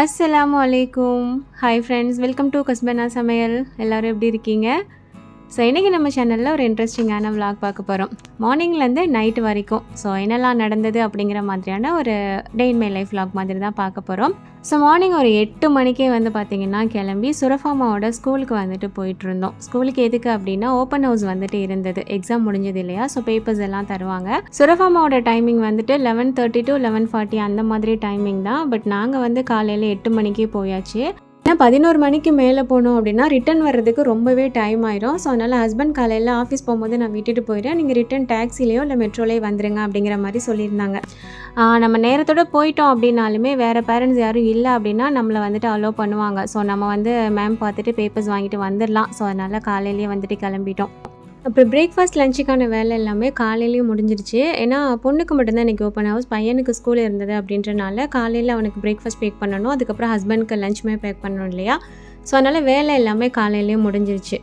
அஸ்ஸலாமு அலைக்கும். Hi friends, welcome to கஸ்பனா சமையல். எல்லோரும் எப்படி இருக்கீங்க? ஸோ இன்றைக்கி நம்ம சேனலில் ஒரு இன்ட்ரெஸ்டிங்கான விலாக் பார்க்க போகிறோம். மார்னிங்லேருந்து நைட்டு வரைக்கும் ஸோ என்னெல்லாம் நடந்தது அப்படிங்கிற மாதிரியான ஒரு டே இன் மை லைஃப் விலாக் மாதிரி தான் பார்க்க போகிறோம். ஸோ மார்னிங் ஒரு 8 மணிக்கே வந்து பார்த்திங்கன்னா கிளம்பி சுரஃபாமாவோட ஸ்கூலுக்கு வந்துட்டு போயிட்டுருந்தோம். ஸ்கூலுக்கு எதுக்கு அப்படின்னா ஓப்பன் ஹவுஸ் வந்துட்டு இருந்தது, எக்ஸாம் முடிஞ்சது இல்லையா, ஸோ பேப்பர்ஸ் எல்லாம் தருவாங்க. சுரஃபாமாவோட டைமிங் வந்துட்டு 11:30 to 11:40 அந்த மாதிரி டைமிங் தான். பட் நாங்கள் வந்து காலையில் 8 மணிக்கே போயாச்சு. ஏன்னா 11 மணிக்கு மேலே போனோம் அப்படின்னா ரிட்டன் வர்றதுக்கு ரொம்பவே டைம் ஆயிரும். ஸோ அதனால் ஹஸ்பண்ட் காலையில் ஆஃபீஸ் போகும்போது நான் விட்டுட்டு போயிடுறேன், நீங்கள் ரிட்டன் டாக்ஸிலேயோ இல்லை மெட்ரோலேயோ வந்துடுங்க அப்படிங்கிற மாதிரி சொல்லியிருந்தாங்க. நம்ம நேரத்தோடு போயிட்டோம் அப்படின்னாலுமே வேறு பேரண்ட்ஸ் யாரும் இல்லை அப்படின்னா நம்மளை வந்துட்டு அலோவ் பண்ணுவாங்க. ஸோ நம்ம வந்து மேம் பார்த்துட்டு பேப்பர்ஸ் வாங்கிட்டு வந்துடலாம். ஸோ அதனால் காலையிலேயே வந்துட்டு கிளம்பிட்டோம். அப்புறம் பிரேக்ஃபாஸ்ட் லஞ்சுக்கான வேலை எல்லாமே காலையிலேயும் முடிஞ்சிருச்சு. ஏன்னா பொண்ணுக்கு மட்டும்தான் இன்றைக்கி ஓப்பன் ஹவுஸ், பையனுக்கு ஸ்கூல் இருந்தது அப்படின்றனால காலையில் அவனுக்கு பிரேக்ஃபாஸ்ட் பேக் பண்ணணும், அதுக்கப்புறம் ஹஸ்பண்ட்க்கு லஞ்சுமே பேக் பண்ணணும் இல்லையா. ஸோ அதனால் வேலை எல்லாமே காலையிலேயே முடிஞ்சிருச்சு.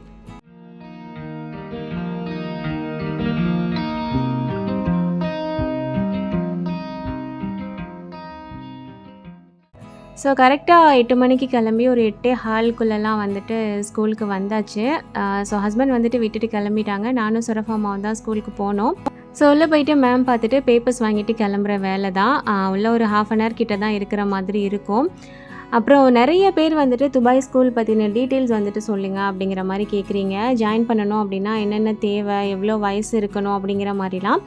ஸோ கரெக்டாக 8 மணிக்கு கிளம்பி ஒரு 8:15 வந்துட்டு ஸ்கூலுக்கு வந்தாச்சு. ஸோ ஹஸ்பண்ட் வந்துட்டு விட்டுட்டு கிளம்பிட்டாங்க. நானும் சுரஃபாமாவும் தான் ஸ்கூலுக்கு போனோம். ஸோ உள்ளே போயிட்டு மேம் பார்த்துட்டு பேப்பர்ஸ் வாங்கிட்டு கிளம்புற வேலை தான். உள்ளே ஒரு 1/2 hour கிட்ட தான் இருக்கிற மாதிரி இருக்கும். அப்புறம் நிறைய பேர் வந்துட்டு துபாய் ஸ்கூல் பற்றின டீட்டெயில்ஸ் வந்துட்டு சொல்லுங்கள் அப்படிங்கிற மாதிரி கேட்குறீங்க. ஜாயின் பண்ணணும் அப்படின்னா என்னென்ன தேவை, எவ்வளோ வயசு இருக்கணும் அப்படிங்கிற மாதிரிலாம்.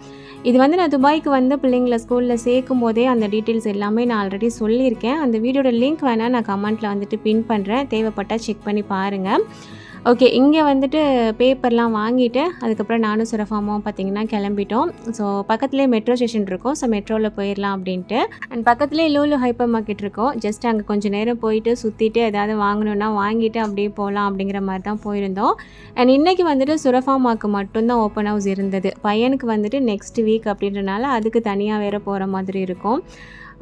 இது வந்து நான் துபாய்க்கு வந்து பிள்ளைங்களை ஸ்கூலில் சேர்க்கும் போதே அந்த டீட்டெயில்ஸ் எல்லாமே நான் ஆல்ரெடி சொல்லியிருக்கேன். அந்த வீடியோட லிங்க் வேணால் நான் கமெண்ட்டில் வந்துட்டு பின் பண்ணுறேன், தேவைப்பட்டால் செக் பண்ணி பாருங்கள். ஓகே, இங்கே வந்துட்டு பேப்பர்லாம் வாங்கிட்டு அதுக்கப்புறம் நானும் சுரஃபாமாவும் பார்த்திங்கன்னா கிளம்பிட்டோம். ஸோ பக்கத்துலேயே மெட்ரோ ஸ்டேஷன் இருக்கும், ஸோ மெட்ரோவில் போயிடலாம் அப்படின்ட்டு. அண்ட் பக்கத்துலேயே லூலு ஹைப்பர் மார்க்கெட் இருக்கும். ஜஸ்ட் அங்கே கொஞ்சம் நேரம் போயிட்டு சுற்றிட்டு ஏதாவது வாங்கணுன்னா வாங்கிட்டு அப்படியே போகலாம் அப்படிங்கிற மாதிரி தான் போயிருந்தோம். அண்ட் இன்றைக்கி வந்துட்டு சுரஃபாமாவுக்கு மட்டும்தான் ஓப்பன் ஹவுஸ் இருந்தது. பையனுக்கு வந்துட்டு நெக்ஸ்ட் வீக் அப்படின்றனால அதுக்கு தனியாக வேறு போகிற மாதிரி இருக்கும்.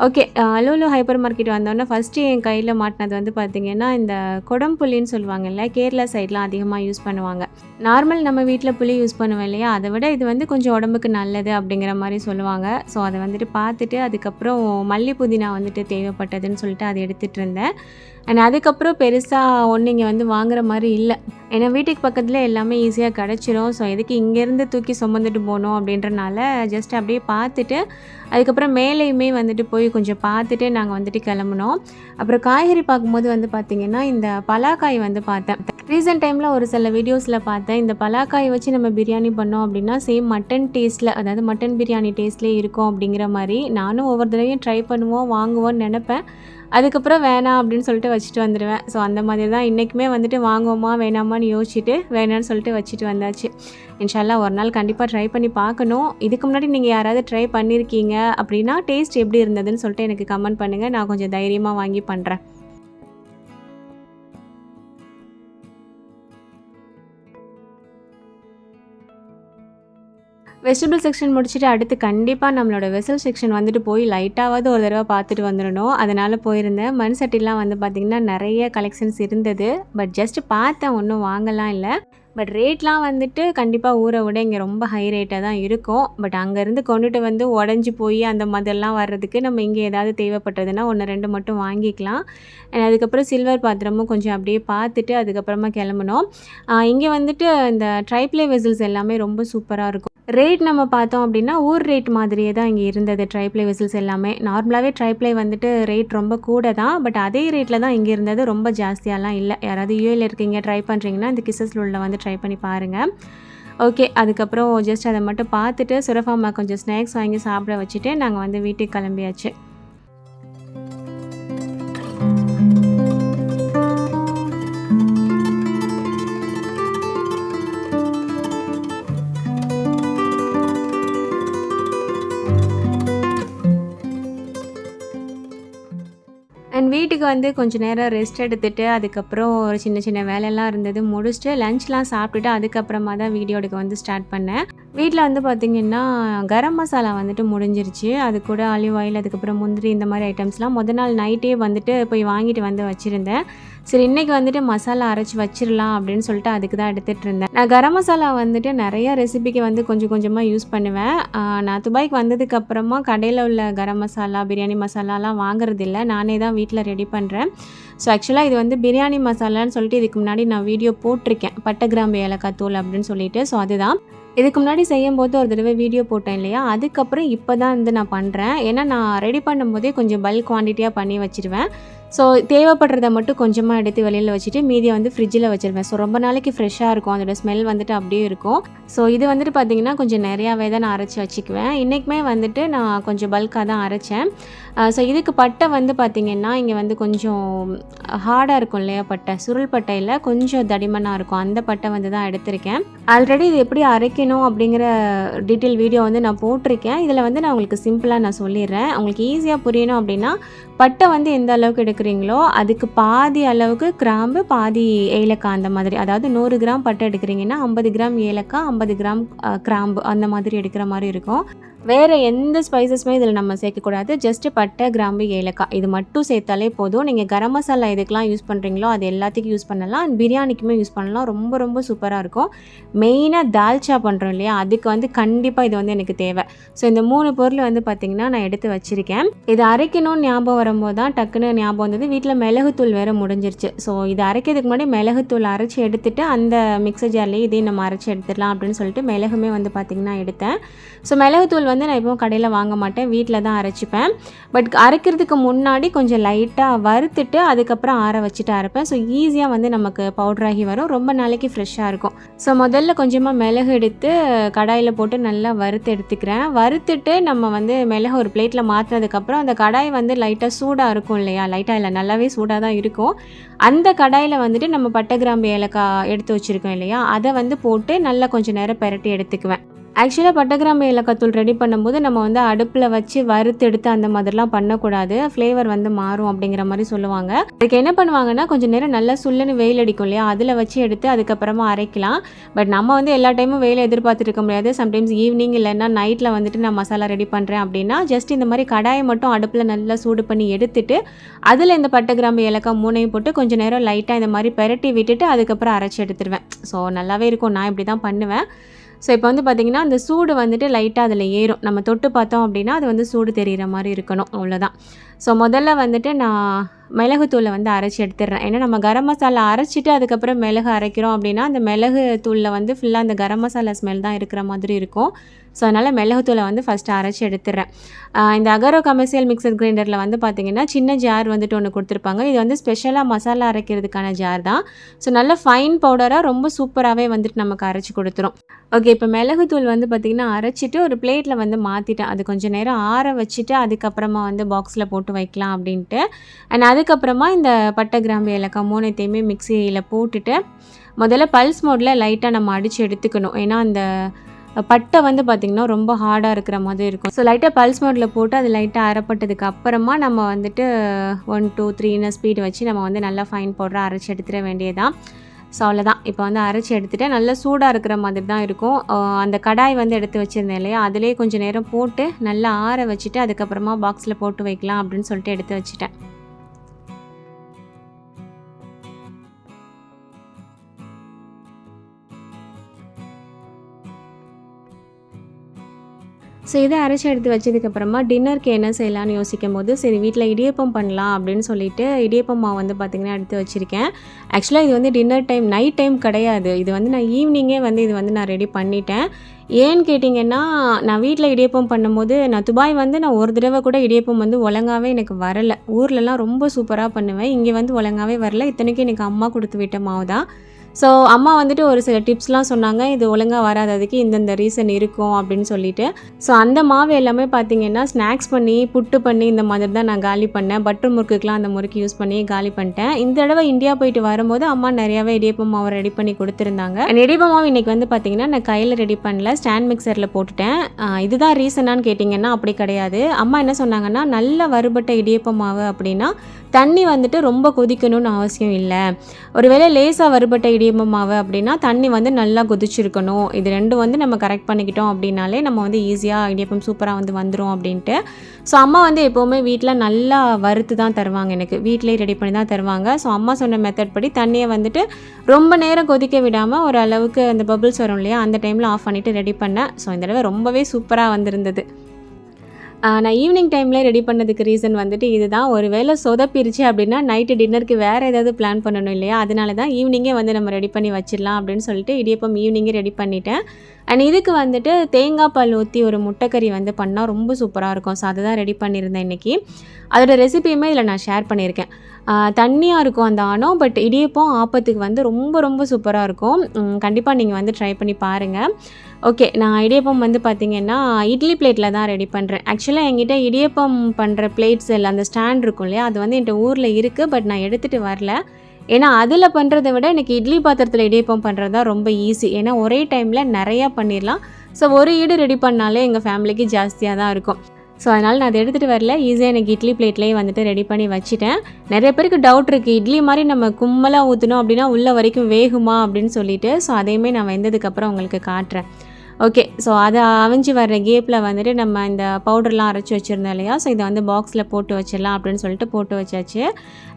ஓகே, லூலு ஹைப்பர் மார்க்கெட் வந்தோடனே ஃபஸ்ட்டு என் கையில் மாட்டினது வந்து பார்த்திங்கன்னா இந்த கொடம்புளின்னு சொல்லுவாங்கல்ல, கேரளா சைட்லாம் அதிகமாக யூஸ் பண்ணுவாங்க. நார்மல் நம்ம வீட்டில் புளி யூஸ் பண்ணுவோம் இல்லையா, அதை விட இது வந்து கொஞ்சம் உடம்புக்கு நல்லது அப்படிங்கிற மாதிரி சொல்லுவாங்க. ஸோ அதை வந்துட்டு பார்த்துட்டு அதுக்கப்புறம் மல்லி புதினா வந்துட்டு தேவைப்பட்டதுன்னு சொல்லிட்டு அதை எடுத்துகிட்டு இருந்தேன். அண்ட் அதுக்கப்புறம் பெருசாக ஒன்று இங்கே வந்து வாங்குற மாதிரி இல்லை, ஏன்னா வீட்டுக்கு பக்கத்தில் எல்லாமே ஈஸியாக கிடச்சிரும். ஸோ எதுக்கு இங்கேருந்து தூக்கி சுமந்துட்டு போகணும் அப்படின்றனால ஜஸ்ட் அப்படியே பார்த்துட்டு அதுக்கப்புறம் மேலேயுமே வந்துட்டு போய் கொஞ்சம் பார்த்துட்டு நாங்கள் வந்துட்டு கிளம்புனோம். அப்புறம் காய்கறி பார்க்கும்போது வந்து பார்த்திங்கன்னா இந்த பலாக்காய் வந்து பார்த்தேன். ரீசெண்ட் டைமில் ஒரு சில வீடியோஸில் பார்த்தேன், இந்த பலாக்காய் வச்சு நம்ம பிரியாணி பண்ணோம் அப்படின்னா சேம் மட்டன் டேஸ்ட்டில், அதாவது மட்டன் பிரியாணி டேஸ்ட்லேயே இருக்கும் அப்படிங்கிற மாதிரி நானும் ஒவ்வொரு தடவையும் ட்ரை பண்ணுவோம் வாங்குவோன்னு நினப்பேன். அதுக்கப்புறம் வேணாம் அப்படின்னு சொல்லிட்டு வச்சுட்டு வந்துடுவேன். ஸோ அந்த மாதிரி தான் இன்றைக்குமே வந்துட்டு வாங்குவோமா வேணாமான்னு யோசிச்சுட்டு வேணான்னு சொல்லிட்டு வச்சுட்டு வந்தாச்சு. இன்ஷால்லா ஒரு நாள் கண்டிப்பாக ட்ரை பண்ணி பார்க்கணும். இதுக்கு முன்னாடி நீங்கள் யாராவது ட்ரை பண்ணியிருக்கீங்க அப்படின்னா டேஸ்ட் எப்படி இருந்ததுன்னு சொல்லிட்டு எனக்கு கமெண்ட் பண்ணுங்கள், நான் கொஞ்சம் தைரியமாக வாங்கி பண்ணுறேன். வெஜிடபிள் செக்ஷன் முடிச்சுட்டு அடுத்து கண்டிப்பாக நம்மளோட வெசல் செக்ஷன் வந்துட்டு போய் லைட்டாவது ஒரு தடவை பார்த்துட்டு வந்துடணும். அதனால் போயிருந்தேன். மண் சட்டிலாம் வந்து பார்த்திங்கன்னா நிறைய கலெக்ஷன்ஸ் இருந்தது. பட் ஜஸ்ட் பார்த்தேன், ஒன்றும் வாங்கலாம் இல்லை. பட் ரேட்லாம் வந்துட்டு கண்டிப்பாக ஊரை விட இங்கே ரொம்ப ஹை ரேட்டாக தான் இருக்கும். பட் அங்கேருந்து கொண்டுட்டு வந்து உடஞ்சி போய் அந்த மாதிரிலாம் வர்றதுக்கு நம்ம இங்கே ஏதாவது தேவைப்பட்டதுன்னா 1-2 மட்டும் வாங்கிக்கலாம். அதுக்கப்புறம் சில்வர் பாத்திரமும் கொஞ்சம் அப்படியே பார்த்துட்டு அதுக்கப்புறமா கிளம்புனோம். இங்கே வந்துட்டு இந்த ட்ரைப்ளே வெசல்ஸ் எல்லாமே ரொம்ப சூப்பராக இருக்கும். ரேட் நம்ம பார்த்தோம் அப்படின்னா ஊர் ரேட் மாதிரியே தான் இங்கே இருந்தது. ட்ரைப்ளே வெசல்ஸ் எல்லாமே நார்மலாகவே ட்ரைப்ளே வந்துட்டு ரேட் ரொம்ப கூட தான், பட் அதே ரேட்டில் தான் இங்கே இருந்தது, ரொம்ப ஜாஸ்தியாலாம் இல்லை. யாராவது யூஏல இருக்கீங்க ட்ரை பண்ணுறீங்கன்னா இந்த கிசஸ் உள்ள வந்து ட்ரை பண்ணி பாருங்கள். ஓகே. அதுக்கப்புறம் ஜஸ்ட் அத மட்டும் பார்த்துட்டு சுரஃபா அம்மா கொஞ்சம் ஸ்நாக்ஸ் வாங்கி சாப்பிட வச்சுட்டு நாங்க வந்து வீட்டுக்கு கிளம்பியாச்சு. அண்ட் வீட்டுக்கு வந்து கொஞ்சம் நேரம் ரெஸ்ட் எடுத்துட்டு, அதுக்கப்புறம் ஒரு சின்ன சின்ன வேலைலாம் இருந்தது முடிச்சுட்டு, லஞ்ச்லாம் சாப்பிட்டுட்டு அதுக்கப்புறமா தான் வீடியோ எடுக்க வந்து ஸ்டார்ட் பண்ணேன். வீட்ல வந்து பார்த்திங்கன்னா, கரம் மசாலா வந்துட்டு முடிஞ்சிருச்சு. அது கூட ஆலிவ் ஆயில், அதுக்கப்புறம் முந்திரி இந்த மாதிரி ஐட்டம்ஸ்லாம் மொதல் நாள் நைட்டே வந்துட்டு போய் வாங்கிட்டு வந்து வச்சுருந்தேன். சரி இன்றைக்கி வந்துட்டு மசாலா அரைச்சி வச்சிடலாம் அப்படின்னு சொல்லிட்டு அதுக்கு தான் எடுத்துகிட்டு இருந்தேன். நான் கரம் மசாலா வந்துட்டு நிறைய ரெசிபிக்கு வந்து கொஞ்சம் கொஞ்சமாக யூஸ் பண்ணுவேன். நான் துபாய்க்கு வந்ததுக்கப்புறமா கடையில் உள்ள கரம் மசாலா, பிரியாணி மசாலாலாம் வாங்குறதில்ல. நானே தான் வீட்டில் ரெடி பண்ணுறேன். ஸோ ஆக்சுவலாக இது வந்து பிரியாணி மசாலான்னு சொல்லிட்டு இதுக்கு முன்னாடி நான் வீடியோ போட்டிருக்கேன். பட்டை, கிராம்பு, ஏலக்காய் தூள் அப்படின்னு சொல்லிட்டு. ஸோ அதுதான் இதுக்கு முன்னாடி செய்யும்போது ஒரு தடவை வீடியோ போட்டேன் இல்லையா, அதுக்கப்புறம் இப்போ தான் வந்து நான் பண்ணுறேன். ஏன்னா நான் ரெடி பண்ணும்போதே கொஞ்சம் பல்க் குவான்டிட்டியாக பண்ணி வச்சுருவேன். ஸோ தேவைப்படுறத மட்டும் கொஞ்சமாக எடுத்து வெளியில் வச்சுட்டு மீதியை வந்து ஃப்ரிட்ஜில் வச்சுருவேன். ஸோ ரொம்ப நாளைக்கு ஃப்ரெஷ்ஷாக இருக்கும், அதோட ஸ்மெல் வந்துட்டு அப்படியே இருக்கும். ஸோ இது வந்துட்டு பார்த்திங்கன்னா கொஞ்சம் நிறையாவே தான் நான் அரைச்சி வச்சுக்குவேன். இன்றைக்குமே வந்துட்டு நான் கொஞ்சம் பல்காக தான் அரைச்சேன். ஸோ இதுக்கு பட்டை வந்து பார்த்திங்கன்னா இங்கே வந்து கொஞ்சம் ஹார்டாக இருக்கும் இல்லையா பட்டை, சுருள் பட்டையில் கொஞ்சம் தடிமனாக இருக்கும். அந்த பட்டை வந்து தான் எடுத்திருக்கேன். ஆல்ரெடி இது எப்படி அரைக்கணும் அப்படிங்கிற டீட்டெயில் வீடியோ வந்து நான் போட்டிருக்கேன். இதில் வந்து நான் உங்களுக்கு சிம்பிளாக நான் சொல்லிடுறேன். உங்களுக்கு ஈஸியாக புரியணும் அப்படின்னா, பட்டை வந்து எந்த அளவுக்கு எடுக்கிறீங்களோ அதுக்கு பாதி அளவுக்கு கிராம்பு, பாதி ஏலக்காய் அந்த மாதிரி. அதாவது 100 கிராம் பட்டை எடுக்கிறீங்கன்னா 50 கிராம் ஏலக்காய், 50 கிராம் கிராம்பு அந்த மாதிரி எடுக்கிற மாதிரி இருக்கும். வேறு எந்த ஸ்பைசஸுமே இதில் நம்ம சேர்க்கக்கூடாது. ஜஸ்ட்டு பட்டை, கிராம்பு, ஏலக்காய் இது மட்டும் சேர்த்தாலே போதும். நீங்கள் கரம் மசாலா எதுக்கெலாம் யூஸ் பண்ணுறீங்களோ அது எல்லாத்துக்கும் யூஸ் பண்ணலாம். அண்ட் பிரியாணிக்குமே யூஸ் பண்ணலாம். ரொம்ப ரொம்ப சூப்பராக இருக்கும். மெயினாக தால்ச்சா பண்ணுறோம் இல்லையா, அதுக்கு வந்து கண்டிப்பாக இது வந்து எனக்கு தேவை. ஸோ இந்த 3 பொருள் வந்து பார்த்திங்கன்னா நான் எடுத்து வச்சுருக்கேன். இது அரைக்கணும்னு ஞாபகம் வரும்போது தான் டக்குன்னு ஞாபகம் வந்தது. வீட்டில் மிளகுத்தூள் வேறு முடிஞ்சிருச்சு. ஸோ இது அரைக்கிறதுக்கு முன்னாடி மிளகுத்தூள் அரைச்சி எடுத்துகிட்டு அந்த மிக்சர் ஜார்லேயே இதையும் நம்ம அரைச்சி எடுத்துடலாம் அப்படின்னு சொல்லிட்டு மிளகுமே வந்து பார்த்திங்கன்னா எடுத்தேன். ஸோ மிளகுத்தூள் வந்து நான் எப்பவும் கடையில் வாங்க மாட்டேன், வீட்டில் தான் அரைச்சிப்பேன். பட் அரைக்கிறதுக்கு முன்னாடி கொஞ்சம் லைட்டாக வறுத்துட்டு அதுக்கப்புறம் ஆற வச்சுட்டு அரைப்பேன். ஸோ ஈஸியாக வந்து நமக்கு பவுட்ராகி வரும், ரொம்ப நாளைக்கு ஃப்ரெஷ்ஷாக இருக்கும். ஸோ முதல்ல கொஞ்சமாக மிளகு எடுத்து கடாயில் போட்டு நல்லா வறுத்து எடுத்துக்கிறேன். வறுத்துட்டு நம்ம வந்து மிளகு ஒரு பிளேட்டில் மாற்றினதுக்கப்புறம் அந்த கடாய் வந்து லைட்டாக சூடாக இருக்கும் இல்லையா, லைட்டாக இல்லை நல்லாவே சூடாக தான் இருக்கும். அந்த கடாயில் வந்துட்டு நம்ம பட்டை, கிராம்பு, ஏலக்காய் எடுத்து வச்சுருக்கோம் இல்லையா, அதை வந்து போட்டு நல்லா கொஞ்சம் நேரம் பெரட்டி எடுத்துக்குவேன். ஆக்சுவலாக பட்டை, கிராம்பு, ஏலக்காய் தூள் ரெடி பண்ணும்போது நம்ம வந்து அடுப்பில் வச்சு வறுத்து எடுத்து அந்த மாதிரிலாம் பண்ணக்கூடாது. ஃப்ளேவர் வந்து மாறும் அப்படிங்கிற மாதிரி சொல்லுவாங்க. அதுக்கு என்ன பண்ணுவாங்கன்னா கொஞ்சம் நேரம் நல்லா சுல்லுன்னு வெயில் அடிக்கும் இல்லையா, அதில் வச்சு எடுத்து அதுக்கப்புறமா அரைக்கலாம். பட் நம்ம வந்து எல்லா டைமும் வெயில் எதிர்பார்த்துட்டு இருக்க முடியாது. சம்டைம்ஸ் ஈவினிங் இல்லைன்னா நைட்டில் வந்துட்டு நான் மசாலா ரெடி பண்ணுறேன் அப்படின்னா ஜஸ்ட் இந்த மாதிரி கடாயை மட்டும் அடுப்பில் நல்லா சூடு பண்ணி எடுத்துட்டு அதில் இந்த பட்டை, கிராம்பு, ஏலக்காய் 3ஐயும் போட்டு கொஞ்சம் நேரம் லைட்டாக இந்த மாதிரி பெரட்டி விட்டுட்டு அதுக்கப்புறம் அரைச்சி எடுத்துருவேன். ஸோ நல்லாவே இருக்கும். நான் இப்படி தான் பண்ணுவேன். ஸோ இப்போ வந்து பார்த்திங்கன்னா அந்த சூடு வந்துட்டு லைட்டாக அதில் ஏறும். நம்ம தொட்டு பார்த்தோம் அப்படின்னா அது வந்து சூடு தெரிகிற மாதிரி இருக்கணும், அவ்வளோதான். ஸோ முதல்ல வந்துட்டு நான் மிளகுத்தூளை வந்து அரைச்சி எடுத்துடுறேன். ஏன்னா நம்ம கரம் மசாலா அரைச்சிட்டு அதுக்கப்புறம் மிளகு அரைக்கிறோம் அப்படின்னா அந்த மிளகு தூளில் வந்து ஃபுல்லாக அந்த கரம் மசாலா ஸ்மெல் தான் இருக்கிற மாதிரி இருக்கும். ஸோ அதனால் மிளகுத்தூளை வந்து ஃபஸ்ட்டு அரைச்சி எடுத்துடுறேன். இந்த அகரோ கமர்ஷியல் மிக்சர் கிரைண்டரில் வந்து பார்த்திங்கன்னா சின்ன ஜார் வந்துட்டு ஒன்று கொடுத்துருப்பாங்க. இது வந்து ஸ்பெஷலாக மசாலா அரைக்கிறதுக்கான ஜார் தான். ஸோ நல்ல ஃபைன் பவுடராக ரொம்ப சூப்பராகவே வந்துட்டு நமக்கு அரைச்சி கொடுத்துரும். ஓகே, இப்போ மிளகுத்தூள் வந்து பார்த்திங்கன்னா அரைச்சிட்டு ஒரு பிளேட்டில் வந்து மாற்றிட்டேன். அது கொஞ்சம் நேரம் ஆற வச்சுட்டு அதுக்கப்புறமா வந்து பாக்ஸில் போட்டு வைக்கலாம் அப்படின்ட்டு. அண்ட் அதுக்கப்புறமா இந்த பட்டை, கிராம்பு, ஏலக்காய் 3ஐயுமே மிக்சியில் போட்டுட்டு முதல்ல பல்ஸ் மோடில் லைட்டாக நம்ம அடித்து எடுத்துக்கணும். ஏன்னா அந்த பட்டை வந்து பார்த்திங்கன்னா ரொம்ப ஹார்டாக இருக்கிற மாதிரி இருக்கும். ஸோ லைட்டாக பல்ஸ் மோடில் போட்டு அது லைட்டாக அரைப்பட்டதுக்கு அப்புறமா நம்ம வந்துட்டு 1 2 3ன்னு ஸ்பீடு வச்சு நம்ம வந்து நல்லா ஃபைன் பவுடராக அரைச்சி எடுத்துட வேண்டியதான். ஸோ அவ்வளோதான். இப்போ வந்து அரைச்சி எடுத்துகிட்டேன். நல்லா சூடாக இருக்கிற மாதிரி தான் இருக்கும். அந்த கடாய் வந்து எடுத்து வச்சுருந்தேன் இல்லையா, அதிலே கொஞ்சம் நேரம் போட்டு நல்லா ஆற வச்சுட்டு அதுக்கப்புறமா பாக்ஸில் போட்டு வைக்கலாம் அப்படின்னு சொல்லிட்டு எடுத்து வச்சுட்டேன். ஸோ இதை அரைச்சி எடுத்து வச்சதுக்கப்புறமா டின்னருக்கு என்ன செய்யலான்னு யோசிக்கும் போது சரி வீட்டில் இடியப்பம் பண்ணலாம் அப்படின்னு சொல்லிட்டு இடியப்பம் மாவு வந்து பார்த்திங்கன்னா எடுத்து வச்சுருக்கேன். ஆக்சுவலாக இது வந்து டின்னர் டைம், நைட் டைம் கிடையாது. இது வந்து நான் ஈவினிங்கே வந்து இது வந்து நான் ரெடி பண்ணிட்டேன். ஏன்னு கேட்டிங்கன்னா, நான் வீட்டில் இடியப்பம் பண்ணும்போது நான் துபாய் வந்து நான் ஒரு தடவை கூட இடியப்பம் வந்து ஒழுங்காகவே எனக்கு வரலை. ஊர்லலாம் ரொம்ப சூப்பராக பண்ணுவேன், இங்கே வந்து ஒழுங்காகவே வரல. இத்தனைக்கும் எனக்கு அம்மா கொடுத்து விட்ட மாவு தான். ஸோ அம்மா வந்துட்டு ஒரு சில டிப்ஸ்லாம் சொன்னாங்க. இது ஒழுங்கா வராததுக்கு இந்தந்த ரீசன் இருக்கும் அப்படின்னு சொல்லிட்டு. ஸோ அந்த மாவு எல்லாமே பார்த்தீங்கன்னா, ஸ்நாக்ஸ் பண்ணி, புட்டு பண்ணி இந்த மாதிரி தான் நான் காலி பண்ணேன். பட்டர் முறுக்குக்குலாம் அந்த முறுக்கு யூஸ் பண்ணி காலி பண்ணிட்டேன். இந்த தடவை இந்தியா போயிட்டு வரும்போது அம்மா நிறையாவே இடியப்பம் மாவு ரெடி பண்ணி கொடுத்துருந்தாங்க. இடியப்பம் மாவு இன்றைக்கி வந்து பார்த்தீங்கன்னா, நான் கையில் ரெடி பண்ணல, ஸ்டாண்ட் மிக்சரில் போட்டுட்டேன். இதுதான் ரீசனான்னு கேட்டிங்கன்னா அப்படி கிடையாது. அம்மா என்ன சொன்னாங்கன்னா, நல்ல வறுபட்ட இடியப்பம் மாவு அப்படின்னா தண்ணி வந்துட்டு ரொம்ப கொதிக்கணும்னு அவசியம் இல்லை. ஒருவேளை லேசாக வறுபட்ட இடியப்பம் மாவு அப்படின்னா தண்ணி வந்து நல்லா கொதிச்சிருக்கணும். இது ரெண்டும் வந்து நம்ம கரெக்ட் பண்ணிக்கிட்டோம் அப்படின்னாலே நம்ம வந்து ஈஸியாக இடியப்பம் சூப்பராக வந்து வந்துடும் அப்படின்ட்டு. ஸோ அம்மா வந்து எப்போவுமே வீட்டில் நல்லா வறுத்து தான் தருவாங்க, எனக்கு வீட்டிலே ரெடி பண்ணி தான் தருவாங்க. ஸோ அம்மா சொன்ன மெத்தட் படி தண்ணியை வந்துட்டு ரொம்ப நேரம் கொதிக்க விடாமல் ஒரு அளவுக்கு அந்த பபிள்ஸ் வரும் இல்லையா, அந்த டைமில் ஆஃப் பண்ணிவிட்டு ரெடி பண்ணேன். ஸோ இந்த தடவை ரொம்பவே சூப்பராக வந்திருந்தது. நான் ஈவினிங் டைமில் ரெடி பண்ணதுக்கு ரீசன் வந்துட்டு இதுதான். ஒரு வேளை சொதப்பிருச்சு அப்படின்னா நைட்டு டின்னருக்கு வேறு ஏதாவது பிளான் பண்ணணும் இல்லையா, அதனால தான் ஈவினிங்கே வந்து நம்ம ரெடி பண்ணி வச்சிடலாம் அப்படின்னு சொல்லிட்டு இடியப்பம் ஈவினிங்கே ரெடி பண்ணிட்டேன். அண்ட் இதுக்கு வந்துட்டு தேங்காய் பால் ஊற்றி ஒரு முட்டைக்கறி வந்து பண்ணால் ரொம்ப சூப்பராக இருக்கும். ஸோ அதை தான் ரெடி பண்ணியிருந்தேன் இன்றைக்கி. அதோட ரெசிபியுமே இதில் நான் ஷேர் பண்ணியிருக்கேன். தண்ணியாக இருக்கும் அந்த ஆணம், பட் இடியப்பம் ஆப்பத்துக்கு வந்து ரொம்ப ரொம்ப சூப்பராக இருக்கும். கண்டிப்பாக நீங்கள் வந்து ட்ரை பண்ணி பாருங்கள். ஓகே, நான் இடியப்பம் வந்து பார்த்திங்கன்னா இட்லி பிளேட்டில் தான் ரெடி பண்ணுறேன். ஆக்சுவலாக என்கிட்ட இடியப்பம் பண்ணுற பிளேட்ஸ் இல்லை, அந்த ஸ்டாண்ட் இருக்கும் இல்லையா, அது வந்து என்கிட்ட ஊரில் இருக்குது. பட் நான் எடுத்துகிட்டு வரல. ஏன்னா அதில் பண்ணுறதை விட எனக்கு இட்லி பாத்திரத்தில் இடியப்பம் பண்ணுறது தான் ரொம்ப ஈஸி. ஏன்னா ஒரே டைமில் நிறையா பண்ணிடலாம். ஸோ ஒரு ஈடு ரெடி பண்ணாலே எங்கள் ஃபேமிலிக்கு ஜாஸ்தியாக தான் இருக்கும். ஸோ அதனால் நான் அதை எடுத்துகிட்டு வரல. ஈஸியாக எனக்கு இட்லி பிளேட்லேயே வந்துட்டு ரெடி பண்ணி வச்சுட்டேன். நிறைய பேருக்கு டவுட் இருக்குது, இட்லி மாதிரி நம்ம கும்பலாக ஊற்றணும் அப்படின்னா உள்ளே வரைக்கும் வேகுமா அப்படின்னு சொல்லிட்டு. ஸோ அதையுமே நான் வெந்ததுக்கப்புறம் உங்களுக்கு காட்டுறேன். ஓகே, ஸோ அதை அவிஞ்சு வர்ற கேப்பில் வந்துட்டு நம்ம இந்த பவுடர்லாம் அரைச்சி வச்சுருந்தோம் இல்லையா, ஸோ இதை வந்து பாக்ஸில் போட்டு வச்சிடலாம் அப்படின்னு சொல்லிட்டு போட்டு வச்சாச்சு.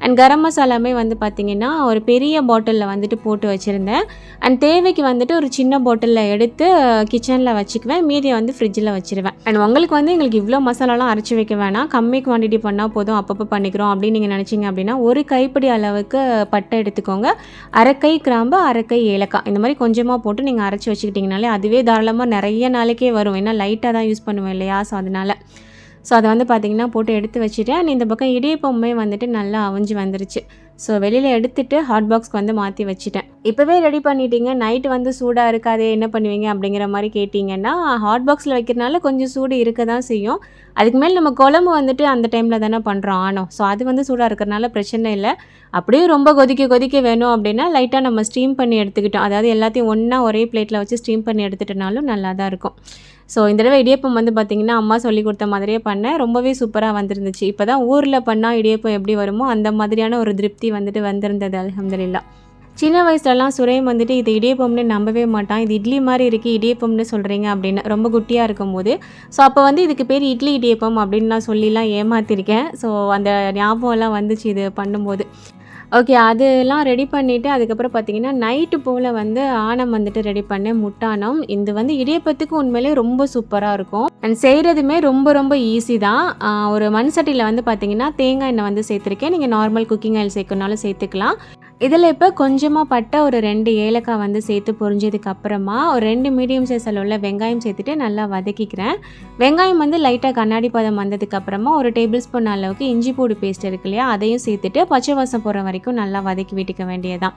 அண்ட் கரம் மசாலாமே வந்து பார்த்திங்கன்னா ஒரு பெரிய பாட்டிலில் வந்துட்டு போட்டு வச்சுருந்தேன். அண்ட் தேவைக்கு வந்துட்டு ஒரு சின்ன பாட்டிலில் எடுத்து கிச்சனில் வச்சுக்குவேன், மீதியை வந்து ஃப்ரிட்ஜில் வச்சுருவேன். அண்ட் உங்களுக்கு வந்து எங்களுக்கு இவ்வளோ மசாலாலாம் அரைச்சி வைக்க வேணாம், கம்மி குவான்டிட்டி பண்ணால் போதும், அப்பப்போ பண்ணிக்கிறோம் அப்படின்னு நீங்கள் நினச்சிங்க அப்படின்னா ஒரு கைப்பிடி அளவுக்கு பட்டை எடுத்துக்கோங்க, அரைக்கை கிராம்பு, அரைக்கை ஏலக்காய், இந்த மாதிரி கொஞ்சமாக போட்டு நீங்கள் அரைச்சி வச்சுக்கிட்டிங்கனாலே அதுவே தாராளமாக நிறைய நாளைக்கே வரும். ஏன்னா லைட்டாக தான் யூஸ் பண்ணுவேன் இல்லையா, ஸோ அதனால். ஸோ அதை வந்து பார்த்திங்கன்னா போட்டு எடுத்து வச்சுட்டேன். இந்த பக்கம் இடியப்பமே வந்துட்டு நல்லா அவிஞ்சு வந்துருச்சு. ஸோ வெளியில் எடுத்துகிட்டு ஹாட் பாக்ஸ்க்கு வந்து மாற்றி வச்சுட்டேன். இப்போவே ரெடி பண்ணிட்டீங்க, நைட்டு வந்து சூடாக இருக்காதே என்ன பண்ணுவீங்க அப்படிங்கிற மாதிரி கேட்டிங்கன்னா, ஹாட் பாக்ஸில் வைக்கிறனால கொஞ்சம் சூடு இருக்க தான் செய்யும். அதுக்கு மேலே நம்ம குழம்பு வந்துட்டு அந்த டைமில் தானே பண்ணுறோம் ஆனோம். ஸோ அது வந்து சூடாக இருக்கிறனால பிரச்சனை இல்லை. அப்படியே ரொம்ப கொதிக்க வேணும் அப்படின்னா லைட்டாக நம்ம ஸ்டீம் பண்ணி எடுத்துக்கிட்டோம், அதாவது எல்லாத்தையும் ஒன்றா ஒரே பிளேட்டில் வச்சு ஸ்டீம் பண்ணி எடுத்துட்டனாலும் நல்லா தான் இருக்கும். ஸோ இந்த தடவை இடியப்பம் வந்து பார்த்திங்கன்னா அம்மா சொல்லி கொடுத்த மாதிரியே பண்ணேன், ரொம்பவே சூப்பராக வந்துருந்துச்சு. இப்போ தான் ஊரில் பண்ணால் இடியப்பம் எப்படி வருமோ அந்த மாதிரியான ஒரு திருப்தி வந்துட்டு வந்திருந்தது, அல்ஹம்துலில்லாஹ். சின்ன வயசுலலாம் சுரேம் வந்துட்டு இது இடியப்பம்னு நம்பவே மாட்டான், இது இட்லி மாதிரி இருக்குது இடியப்பம்னு சொல்கிறீங்க அப்படின்னு, ரொம்ப குட்டியாக இருக்கும்போது. ஸோ அப்போ வந்து இதுக்கு பேர் இட்லி இடியப்பம் அப்படின்னு நான் சொல்லிலாம் ஏமாற்றிருக்கேன். ஸோ அந்த ஞாபகம்லாம் வந்துச்சு இது பண்ணும்போது. ஓகே, அதெல்லாம் ரெடி பண்ணிவிட்டு அதுக்கப்புறம் பார்த்திங்கன்னா நைட்டு போல் வந்து ஆணம் வந்துட்டு ரெடி பண்ணேன், முட்டானம். இது வந்து இடியப்பத்துக்கு உண்மையிலே ரொம்ப சூப்பராக இருக்கும். அண்ட் செய்கிறதுமே ரொம்ப ரொம்ப ஈஸி தான். ஒரு மண் சட்டியில் வந்து பார்த்திங்கன்னா தேங்காய் எண்ணெய் வந்து சேர்த்துருக்கேன். நீங்கள் நார்மல் குக்கிங் ஆயில் சேர்க்கணுனாலும் சேர்த்துக்கலாம். இதில் இப்போ கொஞ்சமாக பட்டை, ஒரு 2 ஏலக்காய் வந்து சேர்த்து பொரிஞ்சதுக்கு அப்புறமா ஒரு 2 மீடியம் சைஸில் உள்ள வெங்காயம் சேர்த்துட்டு நல்லா வதக்கிக்கிறேன். வெங்காயம் வந்து லைட்டாக கண்ணாடி பதம் வந்ததுக்கப்புறமா ஒரு டேபிள் ஸ்பூன் அளவுக்கு இஞ்சி பூண்டு பேஸ்ட் இருக்கு இல்லையா, அதையும் சேர்த்துட்டு பச்சை வாசம் போகிற வரைக்கும் நல்லா வதக்கி விட்டுக்க வேண்டியதான்.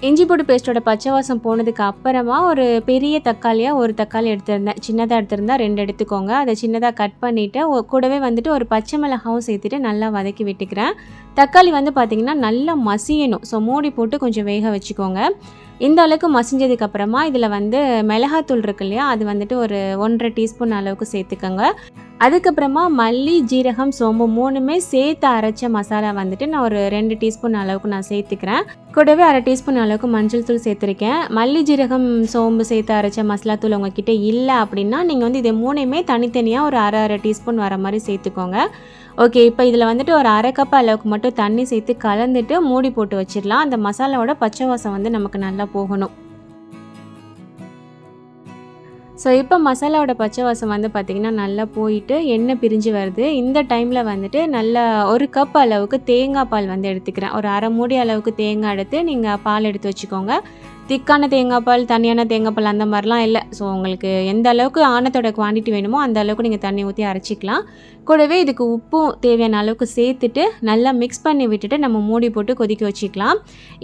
இஞ்சி பூண்டு பேஸ்ட்டோட பச்சை வாசம் போனதுக்கு அப்புறமா ஒரு பெரிய தக்காளியாக ஒரு தக்காளி எடுத்திருந்தேன், சின்னதாக எடுத்திருந்தா 2 எடுத்துக்கோங்க. அதை சின்னதாக கட் பண்ணிவிட்டு கூடவே வந்துட்டு ஒரு பச்சை மிளகாவும் சேர்த்துட்டு நல்லா வதக்கி விட்டுக்கிறேன். தக்காளி வந்து பார்த்திங்கன்னா நல்லா மசியணும். ஸோ மூடி போட்டு கொஞ்சம் வேக வச்சுக்கோங்க. இந்த அளவுக்கு மசிஞ்சதுக்கப்புறமா இதில் வந்து மிளகாத்தூள் இருக்கு இல்லையா, அது வந்துட்டு ஒரு 1.5 டீஸ்பூன் அளவுக்கு சேர்த்துக்கோங்க. அதுக்கப்புறமா மல்லி, ஜீரகம், சோம்பு 3மே சேர்த்து அரைச்ச மசாலா வந்துட்டு நான் ஒரு 2 டீஸ்பூன் அளவுக்கு நான் சேர்த்துக்கிறேன். கூடவே 1/2 டீஸ்பூன் அளவுக்கு மஞ்சள் தூள் சேர்த்துருக்கேன். மல்லி, ஜீரகம், சோம்பு சேர்த்து அரைச்ச மசாலா தூள் உங்ககிட்ட இல்லை அப்படின்னா நீங்கள் வந்து இதை 3மே தனித்தனியாக ஒரு அரை டீஸ்பூன் வர மாதிரி சேர்த்துக்கோங்க. ஓகே, இப்போ இதில் வந்துட்டு ஒரு 1/2 கப் அளவுக்கு மட்டும் தண்ணி சேர்த்து கலந்துட்டு மூடி போட்டு வச்சிடலாம். அந்த மசாலாவோட பச்சை வாசம் வந்து நமக்கு நல்லா போகணும். ஸோ இப்போ மசாலாவோட பச்சை வாசம் வந்து பார்த்திங்கன்னா நல்லா போயிட்டு எண்ணெய் பிரிஞ்சு வருது. இந்த டைமில் வந்துட்டு நல்லா 1 கப் அளவுக்கு தேங்காய் பால் வந்து எடுத்துக்கிறேன். ஒரு 1/2 மூடி அளவுக்கு தேங்காய் எடுத்து நீங்கள் பால் எடுத்து வச்சுக்கோங்க. திக்கான தேங்காய் பால், தண்ணியான தேங்காய் பால் அந்த மாதிரிலாம் இல்லை. ஸோ உங்களுக்கு எந்த அளவுக்கு ஆணத்தோட குவான்டிட்டி வேணுமோ அந்த அளவுக்கு நீங்கள் தண்ணி ஊற்றி அரைச்சிக்கலாம். கூடவே இதுக்கு உப்பும் தேவையான அளவுக்கு சேர்த்துட்டு நல்லா மிக்ஸ் பண்ணி விட்டுட்டு நம்ம மூடி போட்டு கொதிக்க வச்சுக்கலாம்.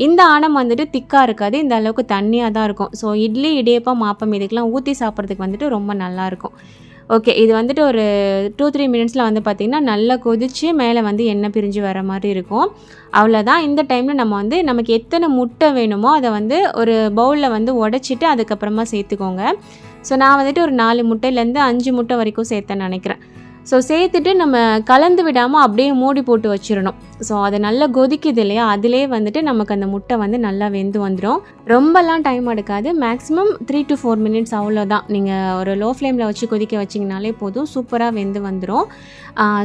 இந்த ஆணம் வந்துட்டு திக்காக இருக்காது, இந்த அளவுக்கு தண்ணியாக தான் இருக்கும். ஸோ இட்லி, இடியப்பம், ஆப்பம் இதுக்கெலாம் ஊற்றி சாப்பிட்றதுக்கு வந்துட்டு ரொம்ப நல்லாயிருக்கும். ஓகே, இது வந்துட்டு ஒரு 2-3 மினிட்ஸில் வந்து பார்த்திங்கன்னா நல்லா கொதித்து மேலே வந்து எண்ணெய் பிரிஞ்சு வர மாதிரி இருக்கும். அவ்வளோதான். இந்த டைமில் நம்ம வந்து நமக்கு எத்தனை முட்டை வேணுமோ அதை வந்து ஒரு பவுலில் வந்து உடச்சிட்டு அதுக்கப்புறமா சேர்த்துக்கோங்க. ஸோ நான் வந்துட்டு ஒரு 4 முட்டையிலேருந்து 5 முட்டை வரைக்கும் சேர்த்தேன்னு நினைக்கிறேன். ஸோ சேர்த்துட்டு நம்ம கலந்து விடாமல் அப்படியே மூடி போட்டு வச்சிடணும். ஸோ அது நல்லா கொதிக்குது இல்லையா, அதிலே வந்துட்டு நமக்கு அந்த முட்டை வந்து நல்லா வெந்து வந்துடும். ரொம்பலாம் டைம் எடுக்காது, மேக்ஸிமம் 3 to 4 மினிட்ஸ் அவ்வளோதான். நீங்கள் ஒரு லோ ஃப்ளேமில் வச்சு கொதிக்க வச்சிங்கனாலே போதும், சூப்பராக வெந்து வந்துடும்.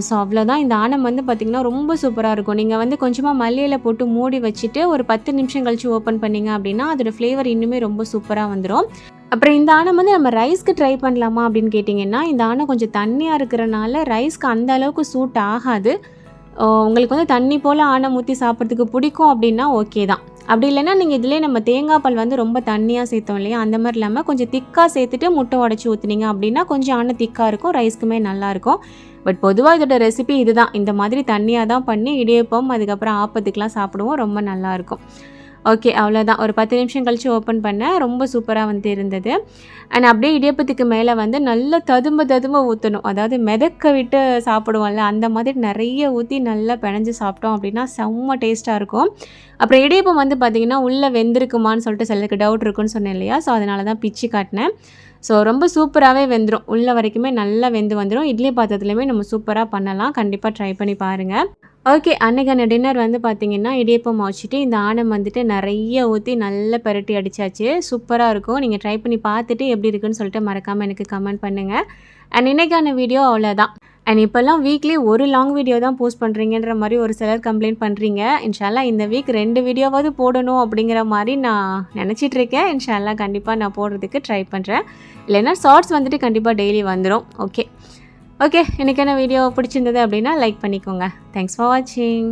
ஸோ அவ்வளோதான். இந்த ஆணம் வந்து பார்த்திங்கன்னா ரொம்ப சூப்பராக இருக்கும். நீங்கள் வந்து கொஞ்சமாக மல்லியில் போட்டு மூடி வச்சுட்டு ஒரு 10 நிமிஷம் கழித்து ஓப்பன் பண்ணிங்க அப்படின்னா அதோடய ஃப்ளேவர் இன்னுமே ரொம்ப சூப்பராக வந்துடும். அப்புறம் இந்த ஆணம் வந்து நம்ம ரைஸ்க்கு ட்ரை பண்ணலாமா அப்படின்னு கேட்டிங்கன்னா, இந்த ஆணம் கொஞ்சம் தண்ணியாக இருக்கிறனால ரைஸ்க்கு அந்த அளவுக்கு சூட் ஆகாது. உங்களுக்கு வந்து தண்ணி போல் ஆணம் ஊற்றி சாப்பிட்றதுக்கு பிடிக்கும் அப்படின்னா ஓகே தான். அப்படி இல்லைன்னா நீங்கள் இதிலே நம்ம தேங்காய் பால் வந்து ரொம்ப தண்ணியாக சேர்த்தோம் இல்லையா, அந்த மாதிரி இல்லாமல் கொஞ்சம் திக்காக சேர்த்துட்டு முட்டை உடச்சி ஊற்றுனீங்க அப்படின்னா கொஞ்சம் ஆணம் திக்காக இருக்கும், ரைஸ்க்குமே நல்லாயிருக்கும். பட் பொதுவாக இதோட ரெசிபி இதுதான். இந்த மாதிரி தண்ணியாக தான் பண்ணி இடியப்பம் அதுக்கப்புறம் ஆப்பத்துக்கெலாம் சாப்பிடுவோம், ரொம்ப நல்லாயிருக்கும். ஓகே, அவ்வளோதான். ஒரு 10 நிமிஷம் கழித்து ஓப்பன் பண்ணேன், ரொம்ப சூப்பராக வந்து இருந்தது. அண்ட் அப்படியே இடியப்பத்துக்கு மேலே வந்து நல்லா ததும்ப ஊற்றணும். அதாவது மிதக்க விட்டு சாப்பிடுவோம்ல, அந்த மாதிரி நிறைய ஊற்றி நல்லா பிணைஞ்சு சாப்பிட்டோம் அப்படின்னா செம்ம டேஸ்ட்டாக இருக்கும். அப்புறம் இடியப்பம் வந்து பார்த்திங்கன்னா உள்ளே வெந்திருக்குமான்னு சொல்லிட்டு சிலருக்கு டவுட் இருக்குன்னு சொன்னேன் இல்லையா, ஸோ அதனால தான் பிச்சு காட்டினேன். ஸோ ரொம்ப சூப்பராகவே வெந்துடும், உள்ள வரைக்குமே நல்லா வெந்து வந்துடும். இட்லி பாத்திரத்துலையுமே நம்ம சூப்பராக பண்ணலாம், கண்டிப்பாக ட்ரை பண்ணி பாருங்கள். ஓகே, அன்றைக்கான டின்னர் வந்து பார்த்திங்கன்னா இடியப்பம் வச்சுட்டு இந்த ஆணம் வந்துட்டு நிறைய ஊற்றி நல்லா பெரட்டி அடித்தாச்சு. சூப்பராக இருக்கும். நீங்கள் ட்ரை பண்ணி பார்த்துட்டு எப்படி இருக்குன்னு சொல்லிட்டு மறக்காமல் எனக்கு கமெண்ட் பண்ணுங்கள். அண்ட் இன்றைக்கான வீடியோ அவ்வளோதான். அண்ட் இப்போல்லாம் வீக்லி ஒரு லாங் வீடியோ தான் போஸ்ட் பண்ணுறீங்கன்ற மாதிரி ஒரு சிலர் கம்ப்ளைண்ட் பண்ணுறீங்க. இன்ஷால்லா இந்த வீக் 2 வீடியோவாவது போடணும் அப்படிங்கிற மாதிரி நான் நினச்சிட்ருக்கேன். இன்ஷால்லா கண்டிப்பாக நான் போடுறதுக்கு ட்ரை பண்ணுறேன். இல்லைன்னா ஷார்ட்ஸ் வந்துட்டு கண்டிப்பாக டெய்லி வந்துடும். ஓகே, எனக்கான வீடியோ பிடிச்சிருந்தது அப்படின்னா லைக் பண்ணிக்கோங்க. தேங்க்ஸ் ஃபார் வாட்சிங்.